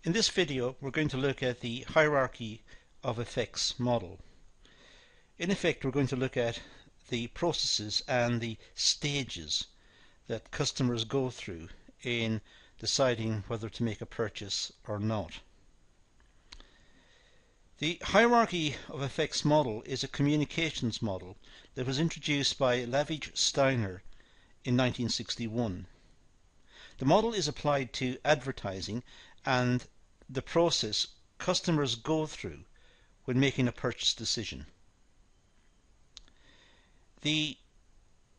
In this video we're going to look at the hierarchy of effects model. In effect, we're going to look at the processes and the stages that customers go through in deciding whether to make a purchase or not. The hierarchy of effects model is a communications model that was introduced by Lavage Steiner in 1961. The model is applied to advertising and the process customers go through when making a purchase decision. The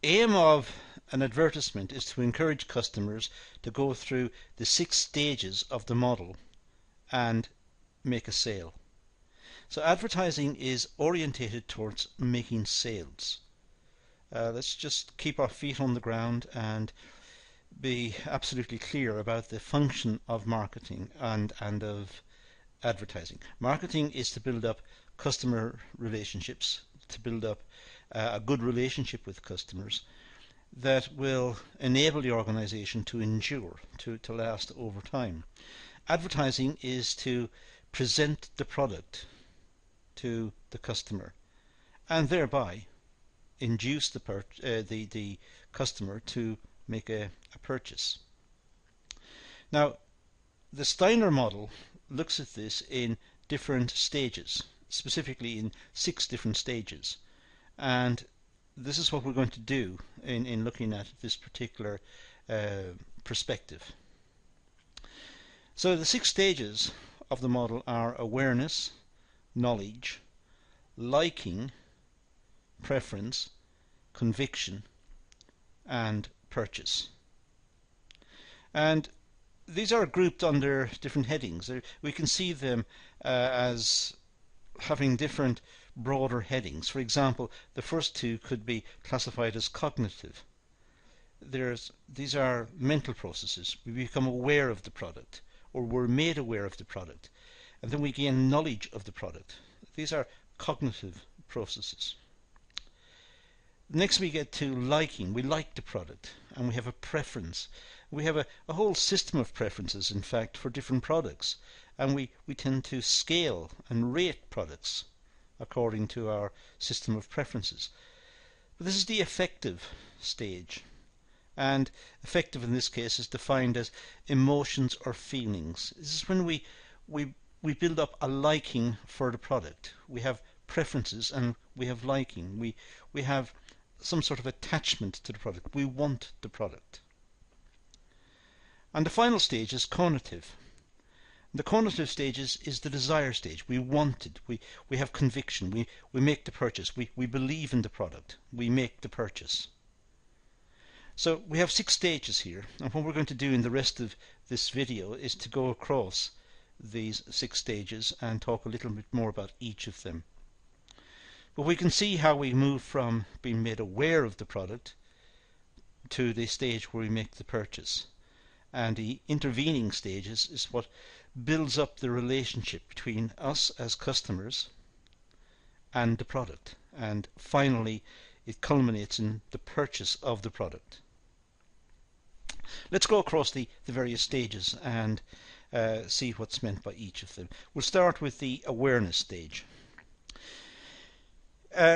aim of an advertisement is to encourage customers to go through the 6 stages of the model and make a sale. So advertising is orientated towards making sales. Let's just keep our feet on the ground and be absolutely clear about the function of marketing and of advertising. Marketing is to build up customer relationships, to build up a good relationship with customers that will enable the organization to endure, to last over time. Advertising is to present the product to the customer and thereby induce the customer to make a purchase. Now, the Steiner model looks at this in different stages, specifically in 6 different stages, and this is what we're going to do in looking at this particular perspective. So the 6 stages of the model are awareness, knowledge, liking, preference, conviction, and purchase. And these are grouped under different headings. We can see them as having different broader headings. For example, the first 2 could be classified as cognitive. These are mental processes. We become aware of the product, or we're made aware of the product, and then we gain knowledge of the product. These are cognitive processes. Next we get to liking. We like the product and we have a preference. We have a whole system of preferences, in fact, for different products, and we tend to scale and rate products according to our system of preferences. But this is the affective stage, and affective in this case is defined as emotions or feelings. This is when we build up a liking for the product. We have preferences and we have liking. We have some sort of attachment to the product. We want the product. And the final stage is conative. The conative stage is the desire stage. We want it. We have conviction. We make the purchase. We believe in the product. We make the purchase. So we have 6 stages here, and what we're going to do in the rest of this video is to go across these 6 stages and talk a little bit more about each of them. But we can see how we move from being made aware of the product to the stage where we make the purchase. And the intervening stages is what builds up the relationship between us as customers and the product. And finally, it culminates in the purchase of the product. Let's go across the various stages and see what's meant by each of them. We'll start with the awareness stage.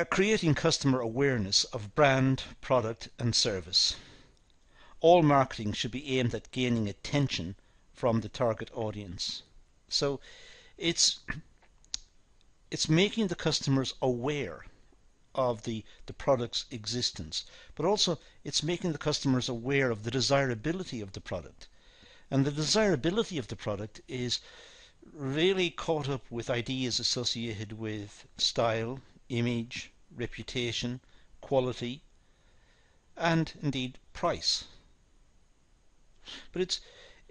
Creating customer awareness of brand, product and service. All marketing should be aimed at gaining attention from the target audience. So it's making the customers aware of the product's existence, but also it's making the customers aware of the desirability of the product. And the desirability of the product is really caught up with ideas associated with style, image, reputation, quality, and indeed price. But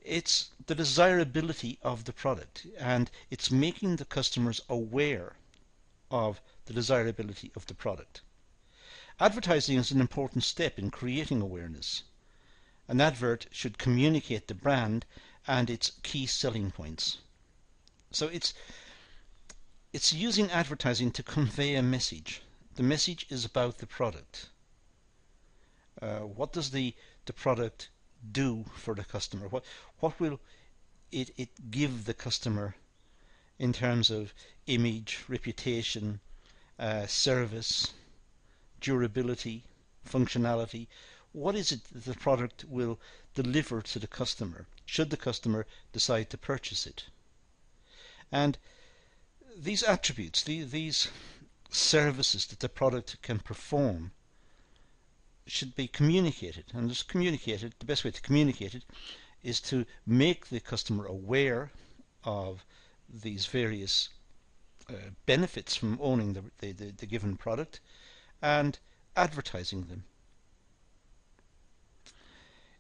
it's the desirability of the product, and it's making the customers aware of the desirability of the product. Advertising is an important step in creating awareness. An advert should communicate the brand and its key selling points. So it's using advertising to convey a message. The message is about the product. What does the product do for the customer? What will it give the customer in terms of image, reputation, service, durability, functionality? What is it that the product will deliver to the customer should the customer decide to purchase it? And these attributes, these services that the product can perform, should be communicated. And just communicated, the best way to communicate it is to make the customer aware of these various benefits from owning the given product and advertising them.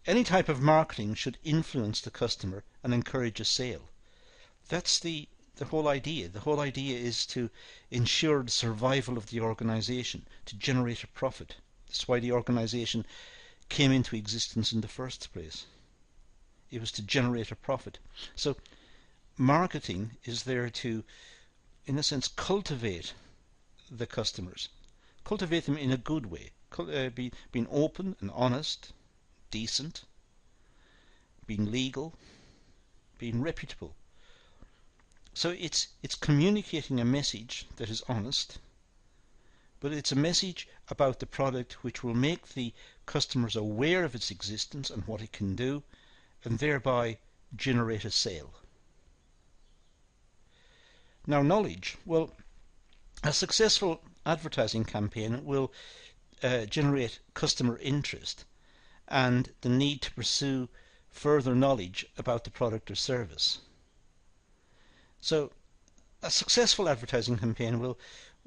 Any type of marketing should influence the customer and encourage a sale. That's the whole idea. The whole idea is to ensure the survival of the organization, to generate a profit. That's why the organization came into existence in the first place. It was to generate a profit. So marketing is there to, in a sense, cultivate the customers. Cultivate them in a good way. Being open and honest, decent, being legal, being reputable. So it's communicating a message that is honest, but it's a message about the product which will make the customers aware of its existence and what it can do, and thereby generate a sale. Now, knowledge. Well, a successful advertising campaign will generate customer interest and the need to pursue further knowledge about the product or service. So a successful advertising campaign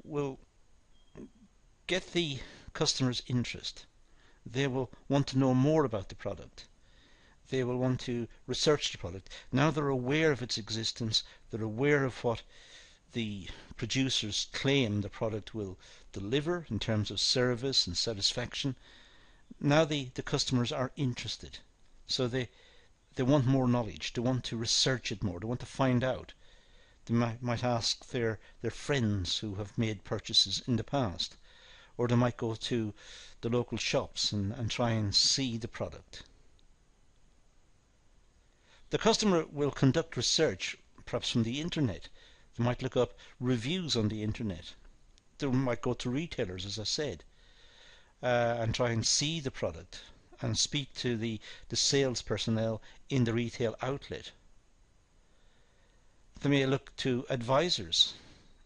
will get the customer's interest. They will want to know more about the product. They will want to research the product. Now they're aware of its existence. They're aware of what the producers claim the product will deliver in terms of service and satisfaction. Now the customers are interested. So they want more knowledge. They want to research it more. They want to find out. They might ask their friends who have made purchases in the past. Or they might go to the local shops and try and see the product. The customer will conduct research, perhaps from the internet. They might look up reviews on the internet. They might go to retailers, as I said, and try and see the product and speak to the sales personnel in the retail outlet. They may look to advisors.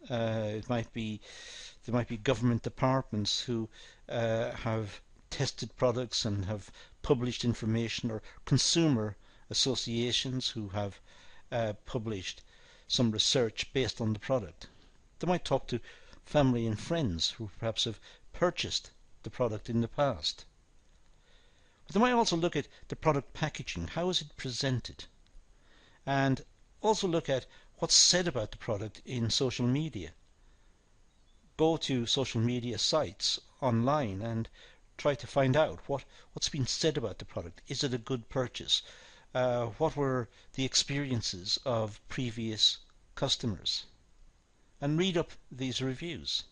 There might be government departments who have tested products and have published information, or consumer associations who have published some research based on the product. They might talk to family and friends who perhaps have purchased the product in the past. But they might also look at the product packaging. How is it presented? And also look at what's said about the product in social media. Go to social media sites online and try to find out what's been said about the product. Is it a good purchase? What were the experiences of previous customers? And read up these reviews.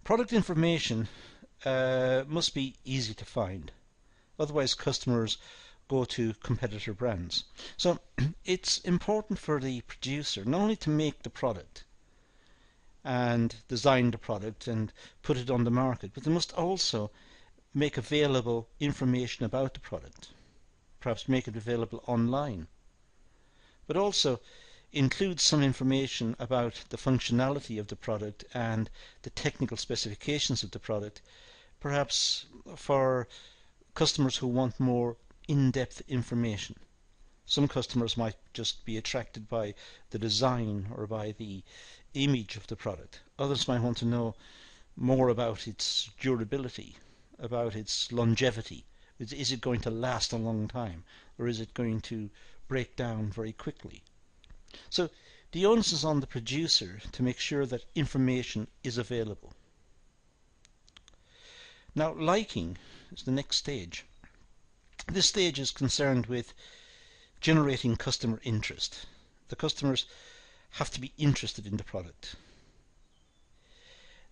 Product information must be easy to find. Otherwise customers go to competitor brands. So it's important for the producer not only to make the product and design the product and put it on the market, but they must also make available information about the product. Perhaps make it available online. But also include some information about the functionality of the product and the technical specifications of the product, perhaps for customers who want more in-depth information. Some customers might just be attracted by the design or by the image of the product. Others might want to know more about its durability, about its longevity. Is it going to last a long time, or is it going to break down very quickly? So the onus is on the producer to make sure that information is available. Now, liking is the next stage. This stage is concerned with generating customer interest. The customers have to be interested in the product.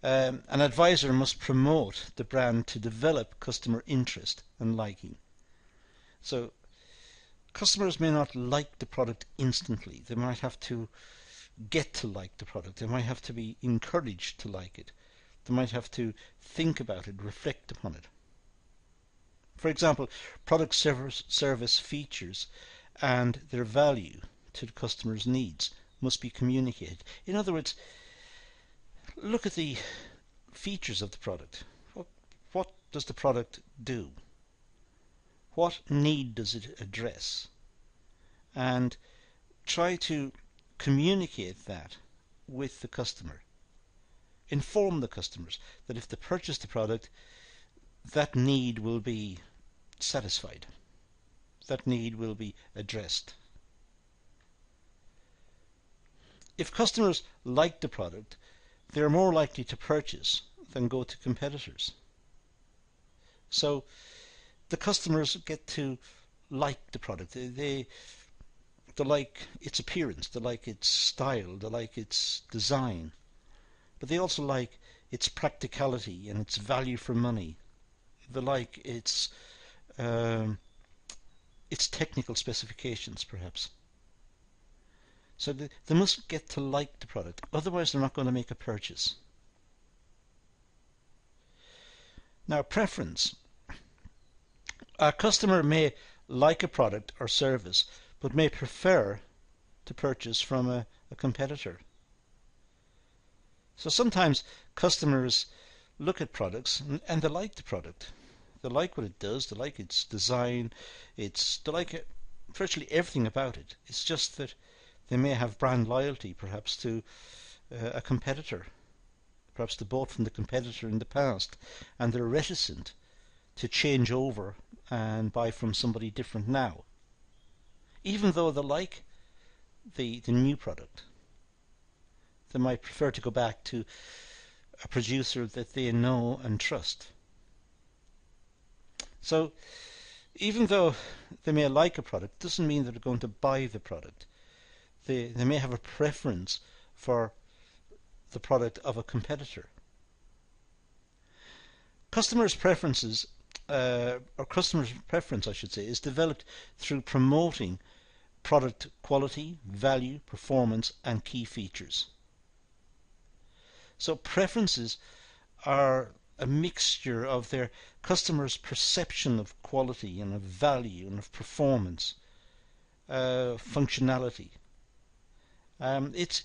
An advisor must promote the brand to develop customer interest and liking. So Customers may not like the product instantly. They might have to get to like the product. They might have to be encouraged to like it. They might have to think about it, reflect upon it. For example, product service features and their value to the customer's needs must be communicated. In other words, look at the features of the product. What does the product do? What need does it address? And try to communicate that with the customer. Inform the customers that if they purchase the product, that need will be satisfied. That need will be addressed. If customers like the product, they are more likely to purchase than go to competitors. So the customers get to like the product. They like its appearance, they like its style, they like its design, but they also like its practicality and its value for money. They like its technical specifications, perhaps. So they must get to like the product, otherwise they're not going to make a purchase. Now, preference. A customer may like a product or service, but may prefer to purchase from a competitor. So sometimes customers look at products and they like the product. They like what it does, they like its design, they like virtually everything about it. It's just that they may have brand loyalty, perhaps, to a competitor. Perhaps they bought from the competitor in the past, and they're reticent to change over and buy from somebody different now, even though they like the new product. They might prefer to go back to a producer that they know and trust. So even though they may like a product, doesn't mean that they're going to buy the product. They may have a preference for the product of a competitor. Customers' preferences, or customers' preference, I should say, is developed through promoting product quality, value, performance, and key features. So preferences are a mixture of their customers' perception of quality and of value and of performance, functionality. It's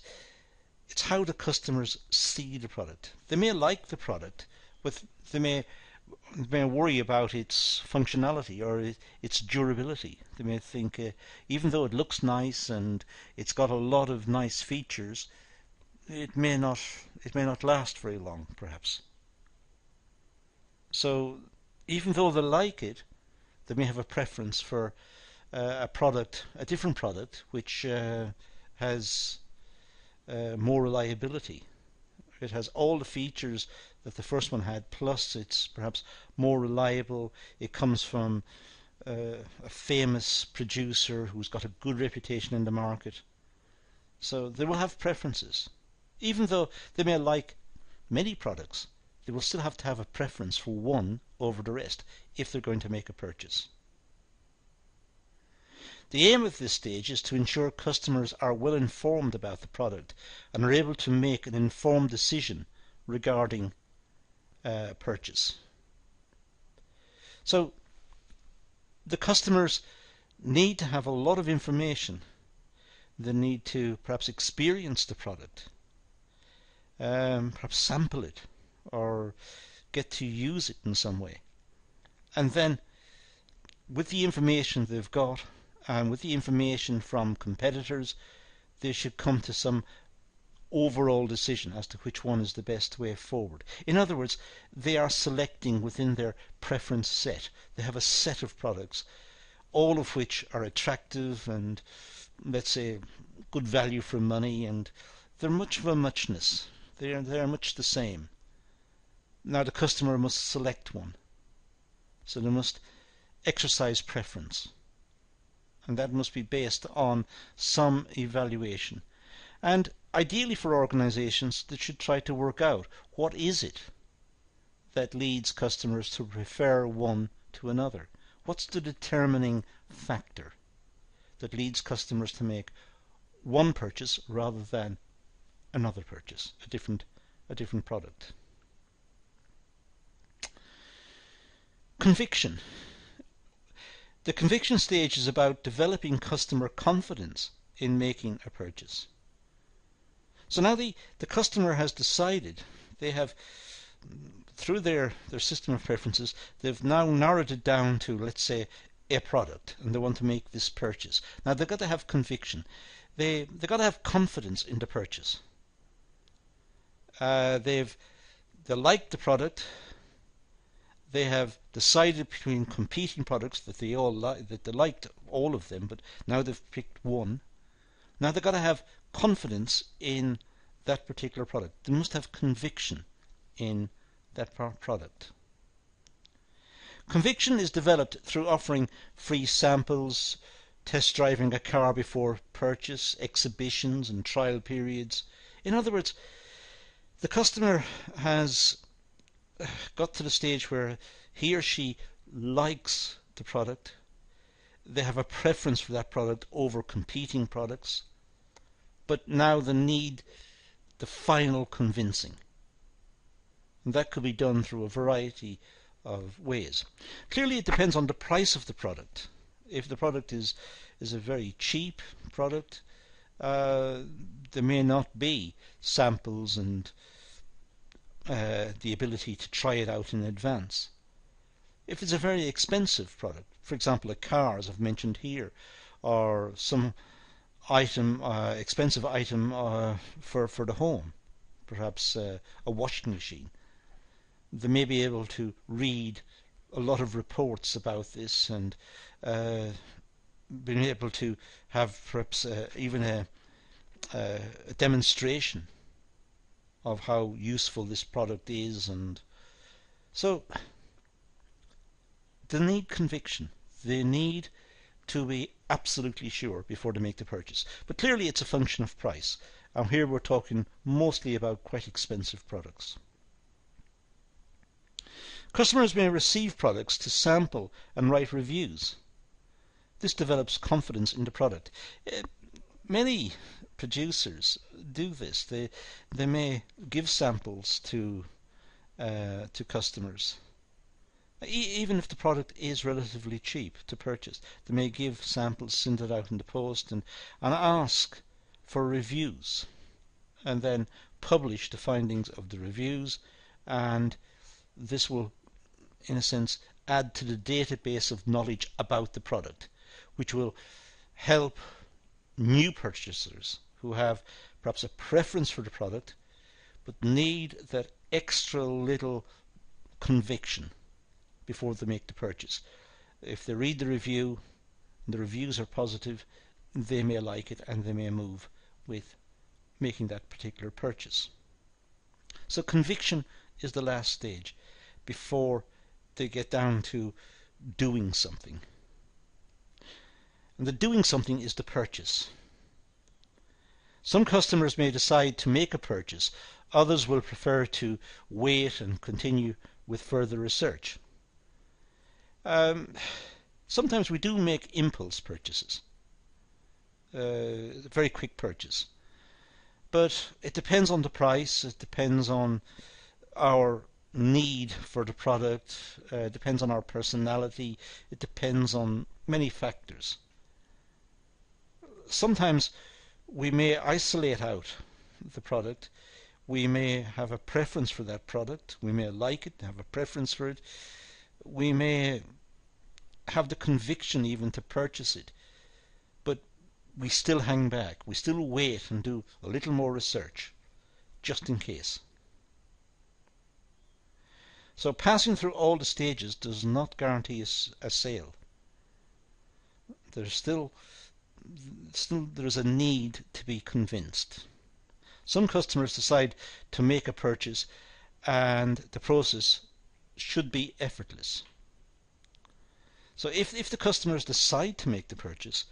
how the customers see the product. They may like the product, but they may worry about its functionality or its durability. They may think, even though it looks nice and it's got a lot of nice features, it may not last very long, perhaps. So even though they like it, they may have a preference for a different product, which has more reliability. It has all the features that the first one had, plus it's perhaps more reliable. It comes from a famous producer who's got a good reputation in the market. So they will have preferences. Even though they may like many products, they will still have to have a preference for one over the rest if they're going to make a purchase. The aim of this stage is to ensure customers are well informed about the product and are able to make an informed decision regarding purchase. So the customers need to have a lot of information. They need to perhaps experience the product, perhaps sample it, or get to use it in some way. And then with the information they've got and with the information from competitors, they should come to some overall decision as to which one is the best way forward. In other words, they are selecting within their preference set. They have a set of products, all of which are attractive and, let's say, good value for money, and they're much of a muchness. They are much the same. Now the customer must select one. So they must exercise preference. And that must be based on some evaluation. And ideally for organizations, they should try to work out what is it that leads customers to prefer one to another. What's the determining factor? that leads customers to make one purchase rather than another purchase, a different product. Conviction. The conviction stage is about developing customer confidence in making a purchase. So now the customer has decided, they have, through their system of preferences, they've now narrowed it down to, let's say, a product, and they want to make this purchase. Now they've got to have conviction. They've got to have confidence in the purchase. They like the product. They have decided between competing products that they liked all of them, but now they've picked one. Now they've got to have confidence in that particular product. They must have conviction in that product. Conviction is developed through offering free samples, test driving a car before purchase, exhibitions and trial periods. In other words, the customer has got to the stage where he or she likes the product. They have a preference for that product over competing products, but now they need the final convincing. And that could be done through a variety of ways. Clearly it depends on the price of the product. If the product is a very cheap product, there may not be samples and the ability to try it out in advance. If it's a very expensive product, for example a car as I've mentioned here, or some item, expensive item for the home, perhaps a washing machine, they may be able to read a lot of reports about this and being able to have perhaps even a demonstration of how useful this product is. And so they need conviction. They need to be absolutely sure before they make the purchase. But clearly it's a function of price. And here we're talking mostly about quite expensive products. Customers may receive products to sample and write reviews. This develops confidence in the product. Many producers do this. They may give samples to customers. Even if the product is relatively cheap to purchase, they may give samples, send it out in the post, and ask for reviews, and then publish the findings of the reviews, and this will, in a sense, add to the database of knowledge about the product, which will help new purchasers who have perhaps a preference for the product but need that extra little conviction before they make the purchase. If they read the review and the reviews are positive, they may like it and they may move with making that particular purchase. So conviction is the last stage before they get down to doing something. And the doing something is the purchase. Some customers may decide to make a purchase. Others will prefer to wait and continue with further research. Sometimes we do make impulse purchases, very quick purchase, but it depends on the price, it depends on our need for the product, it depends on our personality, it depends on many factors. Sometimes we may isolate out the product. We may have a preference for that product. We may like it, have a preference for it. We may have the conviction even to purchase it, but we still hang back. We still wait and do a little more research, just in case. So passing through all the stages does not guarantee a sale. There's still there's a need to be convinced. Some customers decide to make a purchase and the process should be effortless. So if the customers decide to make the purchase,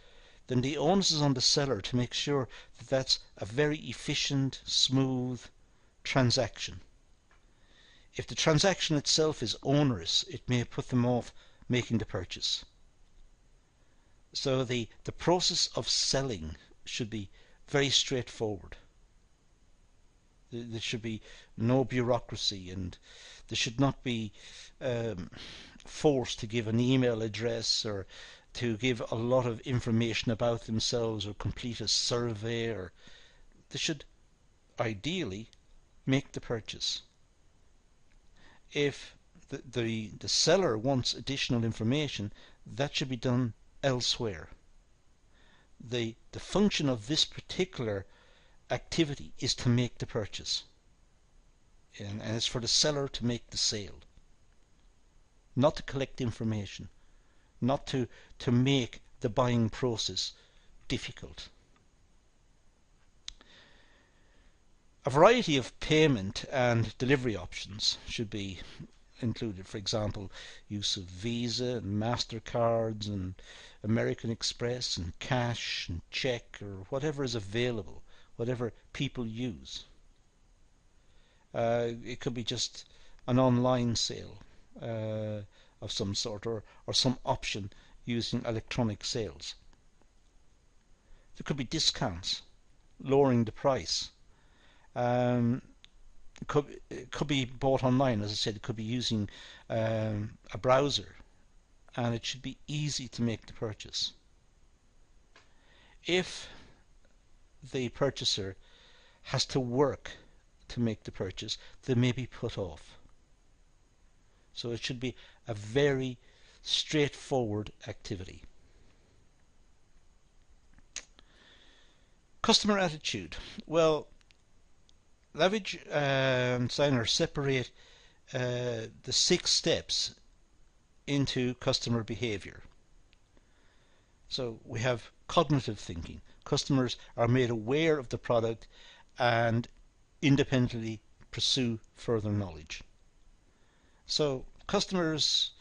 then the onus is on the seller to make sure that that's a very efficient, smooth transaction. If the transaction itself is onerous, it may put them off making the purchase. So the process of selling should be very straightforward. There should be no bureaucracy, and there should not be um, forced to give an email address or to give a lot of information about themselves or complete a survey, or they should ideally make the purchase. If the seller wants additional information, that should be done elsewhere. The function of this particular activity is to make the purchase, and it's for the seller to make the sale, not to collect information, not to make the buying process difficult. A variety of payment and delivery options should be included. For example, use of Visa and MasterCards and American Express and cash and check, or whatever is available, whatever people use. It could be just an online sale of some sort, or some option using electronic sales. There could be discounts, lowering the price. It could be bought online, as I said. It could be using a browser, and it should be easy to make the purchase. If the purchaser has to work to make the purchase, they may be put off. So it should be a very straightforward activity. Customer attitude. Well, Lavage and Steiner separate the 6 steps into customer behavior. So we have cognitive thinking. Customers are made aware of the product and independently pursue further knowledge. So customers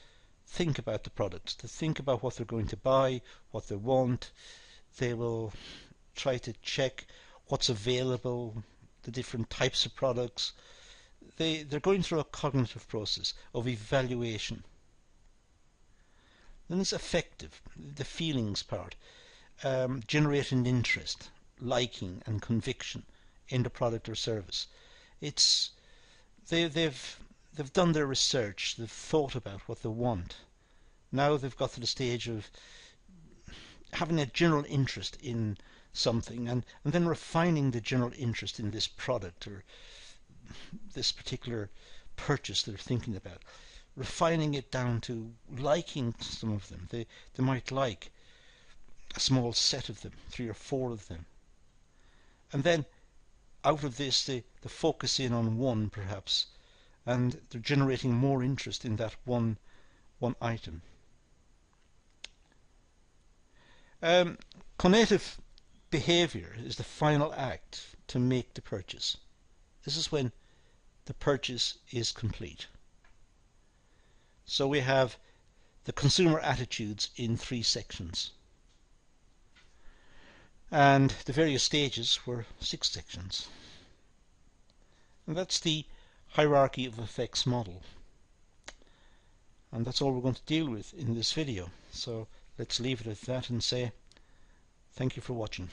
think about the product. They think about what they're going to buy, what they want. They will try to check what's available, the different types of products. They're going through a cognitive process of evaluation. Then there's affective, the feelings part, generating interest, liking and conviction in the product or service. It's they've done their research, they've thought about what they want. Now they've got to the stage of having a general interest in something, and then refining the general interest in this product or this particular purchase they're thinking about, refining it down to liking some of them. They might like a small set of them, 3 or 4 of them, and then out of this they focus in on one perhaps, and they're generating more interest in that one item. Conative behavior is the final act to make the purchase. This is when the purchase is complete. So we have the consumer attitudes in 3 sections, and the various stages were 6 sections. And that's the hierarchy of effects model, and that's all we're going to deal with in this video. So let's leave it at that and say thank you for watching.